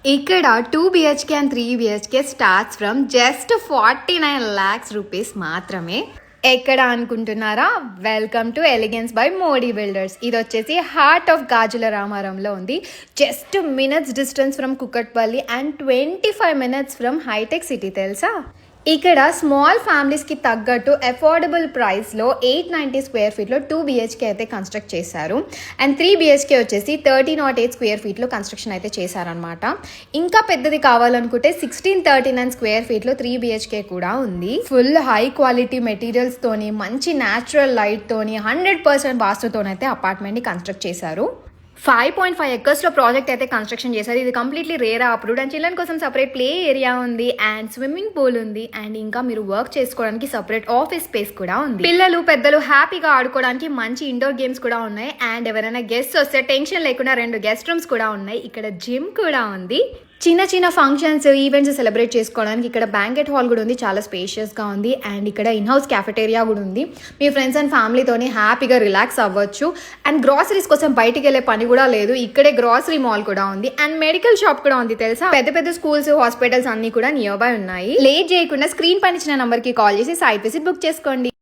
ఇక్కడ 2 BHK and 3 BHK starts from just 49 lakhs rupees మాత్రమే. ఎక్కడ అనుకుంటున్నారా? Welcome to Elegance by Modi Builders. ఇది వచ్చేసి హార్ట్ ఆఫ్ గాజుల రామారంలో ఉంది. Just minutes distance from Kukatpally and 25 minutes from Hitech City. తెలుసా? ఇక్కడ స్మాల్ ఫ్యామిలీస్కి తగ్గట్టు అఫోర్డబుల్ ప్రైస్లో 890 square feetలో 2 BHK అయితే కన్స్ట్రక్ట్ చేశారు. అండ్ 3 BHK వచ్చేసి 1308 square feetలో కన్స్ట్రక్షన్ అయితే చేశారనమాట. ఇంకా పెద్దది కావాలనుకుంటే 1639 square feetలో 3 BHK కూడా ఉంది. ఫుల్ హై క్వాలిటీ మెటీరియల్స్ తోని, మంచి న్యాచురల్ లైట్ తోని, 100% వాస్తుతోనైతే అపార్ట్మెంట్ని కన్స్ట్రక్ట్ చేశారు. 5.5 acres లో ప్రాజెక్ట్ అయితే కన్స్ట్రక్షన్ చేశారు. ఇది completely RERA approved and children కోసం సపరేట్ ప్లే ఏరియా ఉంది అండ్ స్విమ్మింగ్ పూల్ ఉంది అండ్ ఇంకా మీరు వర్క్ చేసుకోవడానికి సపరేట్ ఆఫీస్ స్పేస్ కూడా ఉంది. పిల్లలు పెద్దలు హ్యాపీగా ఆడుకోవడానికి మంచి ఇండోర్ గేమ్స్ కూడా ఉన్నాయి అండ్ ఎవరైనా గెస్ట్ వస్తే టెన్షన్ లేకుండా 2 గెస్ట్ రూమ్స్ కూడా ఉన్నాయి. ఇక్కడ జిమ్ కూడా ఉంది. చిన్న చిన్న ఫంక్షన్స్, ఈవెంట్స్ సెలబ్రేట్ చేసుకోవడానికి ఇక్కడ బ్యాంకెట్ హాల్ కూడా ఉంది. చాలా స్పేషియస్గా ఉంది అండ్ ఇక్కడ ఇన్హౌస్ క్యాఫెటేరియా కూడా ఉంది. మీ ఫ్రెండ్స్ అండ్ ఫ్యామిలీతోని హ్యాపీగా రిలాక్స్ అవ్వచ్చు. అండ్ గ్రాసరీస్ కోసం బయటికి వెళ్ళే పని కూడా లేదు. ఇక్కడే గ్రాసరీ మాల్ కూడా ఉంది అండ్ మెడికల్ షాప్ కూడా ఉంది. తెలుసా? పెద్ద పెద్ద స్కూల్స్, హాస్పిటల్స్ అన్ని కూడా నియర్ బై ఉన్నాయి. లేట్ చేయకుండా స్క్రీన్ పైన ఇచ్చిన నంబర్కి కాల్ చేసి సైట్ విజిట్ బుక్ చేసుకోండి.